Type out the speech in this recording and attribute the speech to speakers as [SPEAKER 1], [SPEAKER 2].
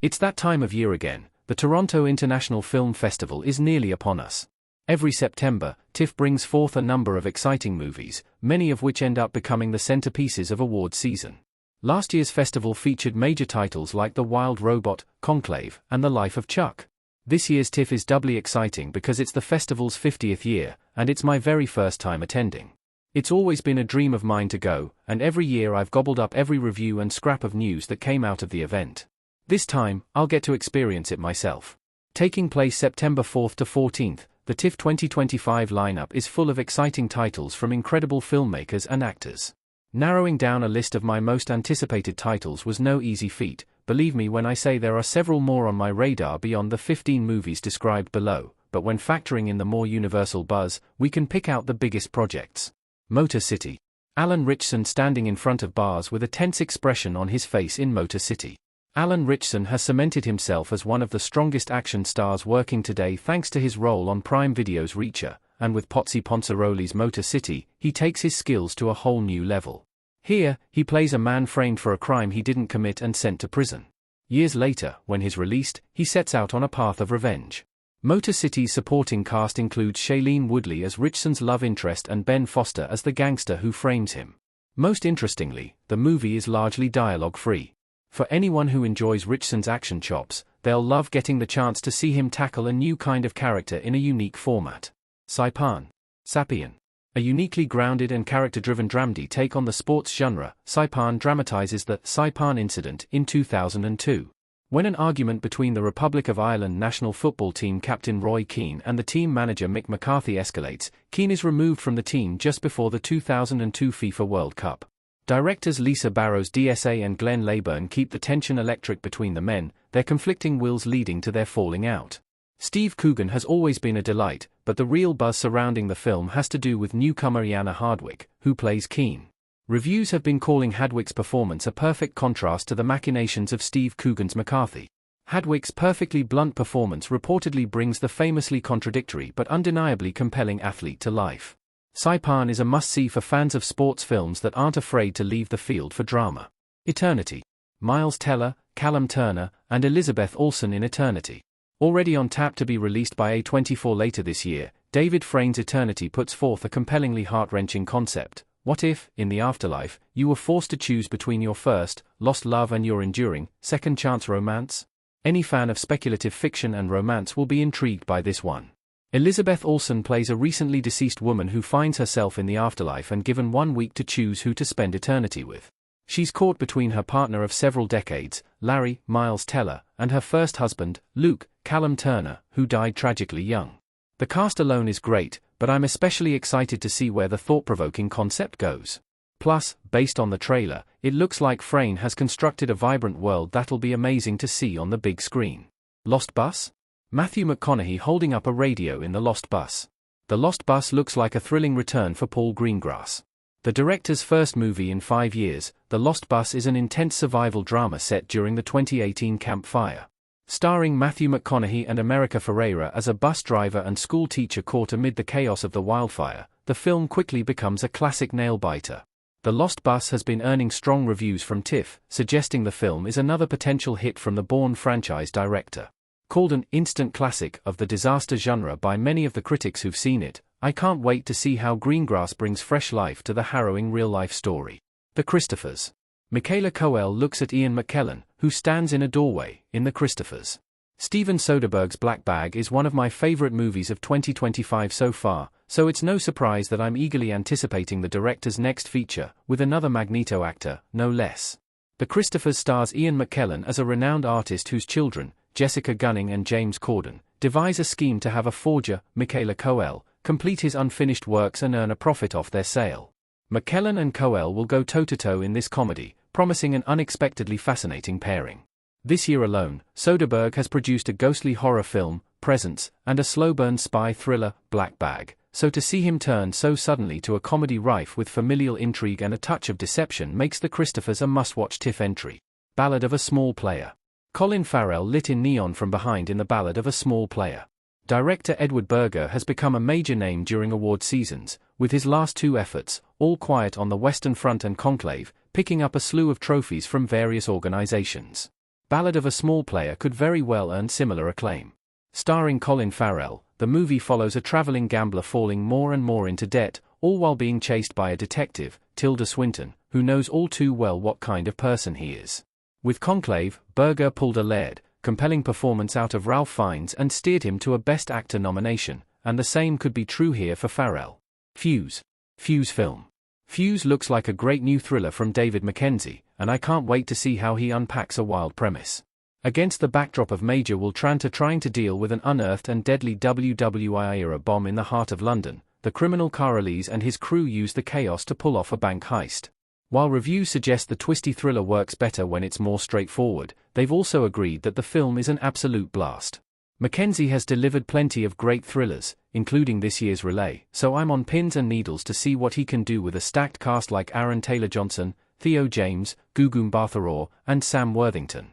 [SPEAKER 1] It's that time of year again. The Toronto International Film Festival is nearly upon us. Every September, TIFF brings forth a number of exciting movies, many of which end up becoming the centerpieces of award season. Last year's festival featured major titles like The Wild Robot, Conclave, and The Life of Chuck. This year's TIFF is doubly exciting because it's the festival's 50th year, and it's my very first time attending. It's always been a dream of mine to go, and every year I've gobbled up every review and scrap of news that came out of the event. This time, I'll get to experience it myself. Taking place September 4th to 14th, the TIFF 2025 lineup is full of exciting titles from incredible filmmakers and actors. Narrowing down a list of my most anticipated titles was no easy feat, believe me when I say there are several more on my radar beyond the 15 movies described below, but when factoring in the more universal buzz, we can pick out the biggest projects. Motor City. Alan Ritchson standing in front of bars with a tense expression on his face in Motor City. Alan Ritchson has cemented himself as one of the strongest action stars working today thanks to his role on Prime Video's Reacher, and with Potsy Ponsaroli's Motor City, he takes his skills to a whole new level. Here, he plays a man framed for a crime he didn't commit and sent to prison. Years later, when he's released, he sets out on a path of revenge. Motor City's supporting cast includes Shailene Woodley as Ritchson's love interest and Ben Foster as the gangster who frames him. Most interestingly, the movie is largely dialogue-free. For anyone who enjoys Ritchson's action chops, they'll love getting the chance to see him tackle a new kind of character in a unique format. Saipan. Sapien. A uniquely grounded and character-driven dramedy take on the sports genre, Saipan dramatizes the Saipan incident in 2002. When an argument between the Republic of Ireland national football team captain Roy Keane and the team manager Mick McCarthy escalates, Keane is removed from the team just before the 2002 FIFA World Cup. Directors Lisa Barrows DSA and Glenn Leyburn keep the tension electric between the men, their conflicting wills leading to their falling out. Steve Coogan has always been a delight, but the real buzz surrounding the film has to do with newcomer Iana Hardwick, who plays Keane. Reviews have been calling Hardwick's performance a perfect contrast to the machinations of Steve Coogan's McCarthy. Hardwick's perfectly blunt performance reportedly brings the famously contradictory but undeniably compelling athlete to life. Saipan is a must-see for fans of sports films that aren't afraid to leave the field for drama. Eternity. Miles Teller, Callum Turner, and Elizabeth Olsen in Eternity. Already on tap to be released by A24 later this year, David Frayn's Eternity puts forth a compellingly heart-wrenching concept. What if, in the afterlife, you were forced to choose between your first, lost love and your enduring, second-chance romance? Any fan of speculative fiction and romance will be intrigued by this one. Elizabeth Olsen plays a recently deceased woman who finds herself in the afterlife and given 1 week to choose who to spend eternity with. She's caught between her partner of several decades, Larry, Miles Teller, and her first husband, Luke, Callum Turner, who died tragically young. The cast alone is great, but I'm especially excited to see where the thought-provoking concept goes. Plus, based on the trailer, it looks like Frayn has constructed a vibrant world that'll be amazing to see on the big screen. Lost Bus? Matthew McConaughey holding up a radio in The Lost Bus. The Lost Bus looks like a thrilling return for Paul Greengrass. The director's first movie in 5 years, The Lost Bus is an intense survival drama set during the 2018 Camp Fire. Starring Matthew McConaughey and America Ferrera as a bus driver and school teacher caught amid the chaos of the wildfire, the film quickly becomes a classic nail-biter. The Lost Bus has been earning strong reviews from TIFF, suggesting the film is another potential hit from the Bourne franchise director. Called an instant classic of the disaster genre by many of the critics who've seen it, I can't wait to see how Greengrass brings fresh life to the harrowing real-life story. The Christophers. Michaela Coel looks at Ian McKellen, who stands in a doorway, in The Christophers. Steven Soderbergh's Black Bag is one of my favorite movies of 2025 so far, so it's no surprise that I'm eagerly anticipating the director's next feature, with another Magneto actor, no less. The Christophers stars Ian McKellen as a renowned artist whose children, Jessica Gunning and James Corden, devise a scheme to have a forger, Michaela Coel, complete his unfinished works and earn a profit off their sale. McKellen and Coel will go toe-to-toe in this comedy, promising an unexpectedly fascinating pairing. This year alone, Soderbergh has produced a ghostly horror film, Presence, and a slow-burn spy thriller, Black Bag, so to see him turn so suddenly to a comedy rife with familial intrigue and a touch of deception makes The Christophers a must-watch TIFF entry. Ballad of a Small Player. Colin Farrell lit in neon from behind in The Ballad of a Small Player. Director Edward Berger has become a major name during award seasons, with his last 2 efforts, All Quiet on the Western Front and Conclave, picking up a slew of trophies from various organizations. Ballad of a Small Player could very well earn similar acclaim. Starring Colin Farrell, the movie follows a traveling gambler falling more and more into debt, all while being chased by a detective, Tilda Swinton, who knows all too well what kind of person he is. With Conclave, Berger pulled a Laird, compelling performance out of Ralph Fiennes and steered him to a Best Actor nomination, and the same could be true here for Farrell. Fuse film. Fuse looks like a great new thriller from David Mackenzie, and I can't wait to see how he unpacks a wild premise. Against the backdrop of Major Will Tranter trying to deal with an unearthed and deadly WWI-era bomb in the heart of London, the criminal Carolese and his crew use the chaos to pull off a bank heist. While reviews suggest the twisty thriller works better when it's more straightforward, they've also agreed that the film is an absolute blast. Mackenzie has delivered plenty of great thrillers, including this year's Relay, so I'm on pins and needles to see what he can do with a stacked cast like Aaron Taylor-Johnson, Theo James, Gugu Mbatha-Raw, and Sam Worthington.